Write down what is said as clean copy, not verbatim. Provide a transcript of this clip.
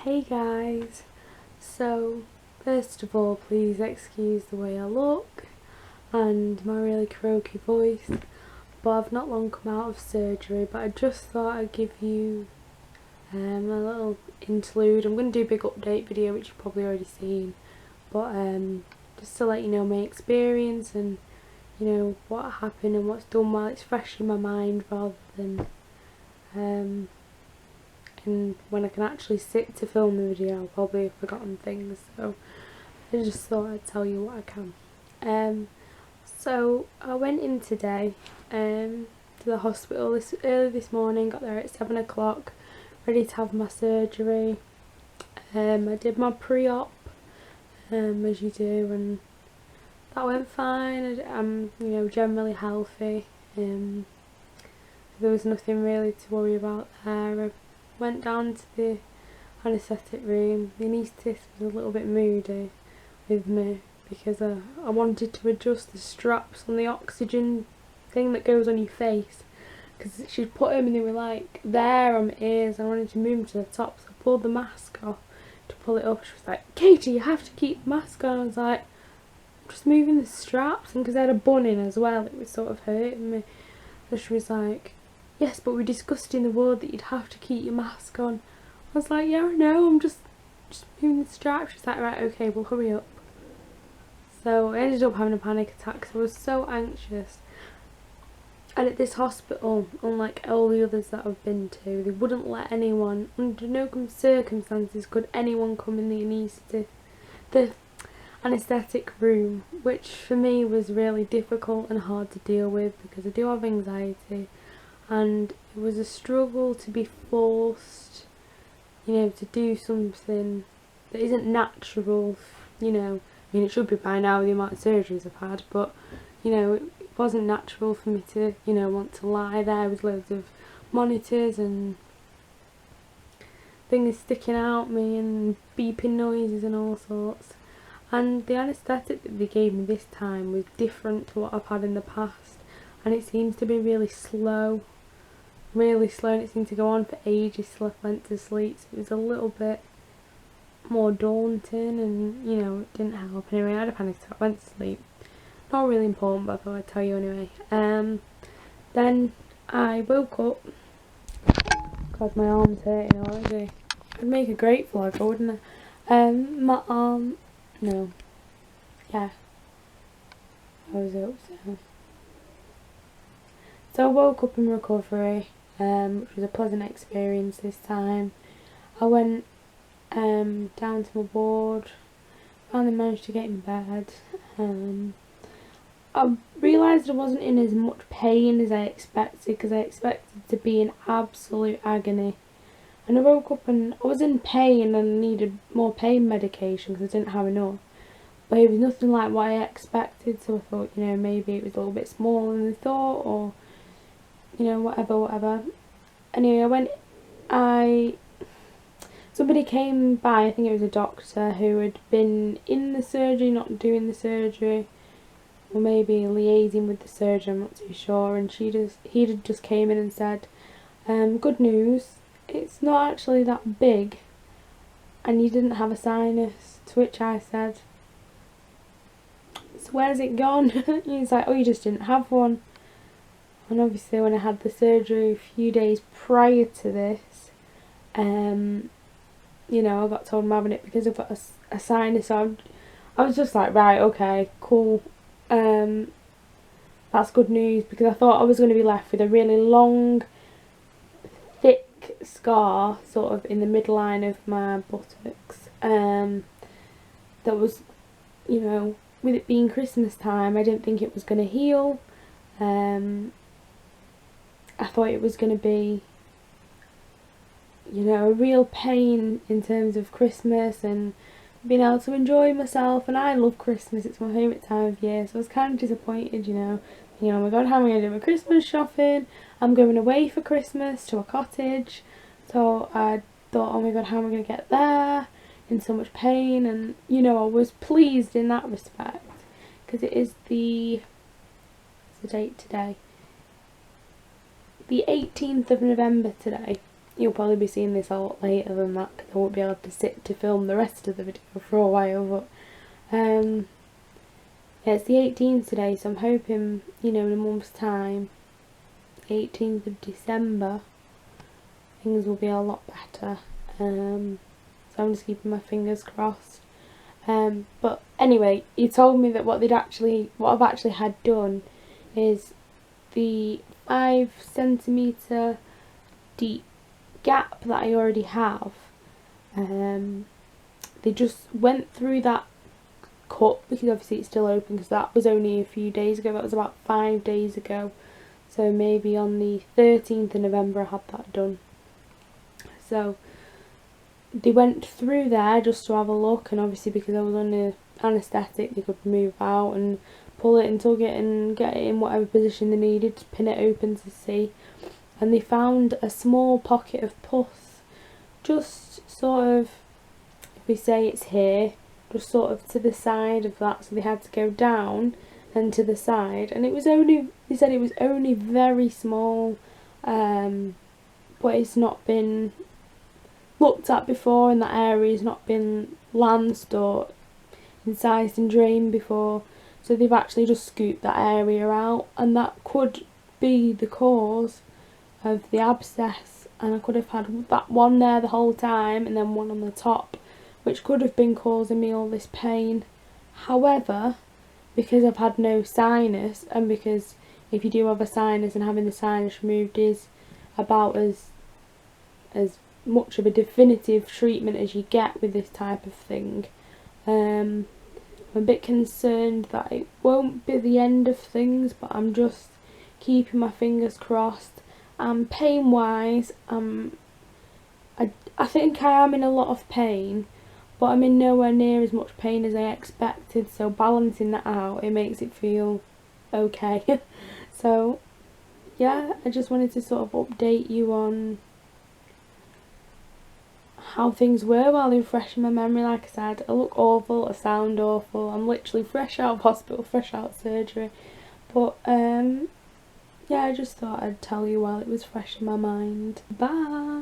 Hey guys, so first of all please excuse the way I look and my really croaky voice, but I've not long come out of surgery, but I just thought I'd give you a little interlude. I'm going to do a big update video which you've probably already seen, but just to let you know my experience and what happened and what's done while it's fresh in my mind, rather than and when I can actually sit to film the video I'll probably have forgotten things, so I just thought I'd tell you what I can. So I went in today to the hospital early this morning, got there at 7 o'clock, ready to have my surgery. I did my pre-op as you do, and that went fine. I'm generally healthy. There was nothing really to worry about there. I went down to the anaesthetic room. The anaesthetist was a little bit moody with me because I wanted to adjust the straps on the oxygen thing that goes on your face, because she'd put them and they were like there on my ears. I wanted to move them to the top, so I pulled the mask off to pull it up. She was like, "Katie, you have to keep the mask on." I was like, "I'm just moving the straps," and because I had a bun in as well, it was sort of hurting me. So she was like, "Yes, but we discussed in the ward that you'd have to keep your mask on." I was like, "Yeah, I know, I'm just moving the straps." She's like, "Right, okay, well hurry up." So I ended up having a panic attack because I was so anxious. And at this hospital, unlike all the others that I've been to, they wouldn't let anyone, under no circumstances could anyone come in the anaesthetic room, which for me was really difficult and hard to deal with because I do have anxiety, and it was a struggle to be forced, to do something that isn't natural, I mean, it should be by now with the amount of surgeries I've had, but it wasn't natural for me to want to lie there with loads of monitors and things sticking out me and beeping noises and all sorts. And the anaesthetic that they gave me this time was different to what I've had in the past, and it seems to be really slow, and it seemed to go on for ages till I went to sleep, so it was a little bit more daunting, and it didn't help. Anyway, I had a panic attack, went to sleep. Not really important, but I thought I'd tell you anyway. Then I woke up because my arm's hurting already. I'd make a great vlog, wouldn't I? My arm, no, yeah, I was up. So I woke up in recovery, which was a pleasant experience this time. I went down to my ward, finally managed to get in bed. I realised I wasn't in as much pain as I expected, because I expected to be in absolute agony. And I woke up and I was in pain and I needed more pain medication because I didn't have enough. But it was nothing like what I expected, so I thought, maybe it was a little bit smaller than I thought, or, whatever. Anyway, somebody came by, I think it was a doctor, who had been in the surgery, not doing the surgery, or maybe liaising with the surgeon, I'm not too sure, and he just came in and said, "Good news, it's not actually that big, and you didn't have a sinus." To which I said, "So where's it gone?" He's like, "Oh, you just didn't have one." And obviously when I had the surgery a few days prior to this, I got told I'm having it because I've got a sinus, so I was just like, right, okay, cool. That's good news, because I thought I was going to be left with a really long, thick scar sort of in the midline of my buttocks. That was, with it being Christmas time, I didn't think it was going to heal. I thought it was going to be, a real pain in terms of Christmas and being able to enjoy myself, and I love Christmas, it's my favourite time of year, so I was kind of disappointed, oh my god, how am I going to do my Christmas shopping? I'm going away for Christmas to a cottage, so I thought, oh my god, how am I going to get there, in so much pain, and I was pleased in that respect, because it is what's the date today? The 18th of November today, you'll probably be seeing this a lot later than that, because I won't be able to sit to film the rest of the video for a while. But yeah, it's the 18th today, so I'm hoping, you know, in a month's time, 18th of December, things will be a lot better. So I'm just keeping my fingers crossed. But anyway, he told me that what I've actually had done is the 5 centimetre deep gap that I already have. They just went through that cut, because obviously it's still open, because that was only a few days ago. That was about 5 days ago, so maybe on the 13th of November I had that done. So they went through there just to have a look, and obviously because I was under anaesthetic, they could move out and pull it and tug it and get it in whatever position they needed to pin it open to see. And they found a small pocket of pus, just sort of, if we say it's here, just sort of to the side of that. So they had to go down and to the side, and it was only, they said it was only very small, but it's not been looked at before, and that area has not been lanced or incised and drained before. So they've actually just scooped that area out, and that could be the cause of the abscess. And I could have had that one there the whole time, and then one on the top, which could have been causing me all this pain. However, because I've had no sinus, and because if you do have a sinus, and having the sinus removed is about as much of a definitive treatment as you get with this type of thing, I'm a bit concerned that it won't be the end of things, but I'm just keeping my fingers crossed. Pain wise, I think I am in a lot of pain, but I'm in nowhere near as much pain as I expected, so balancing that out, it makes it feel okay. So yeah, I just wanted to sort of update you on how things were while they were fresh in my memory. Like I said, I look awful, I sound awful, I'm literally fresh out of hospital, fresh out of surgery, but yeah, I just thought I'd tell you while it was fresh in my mind. Bye!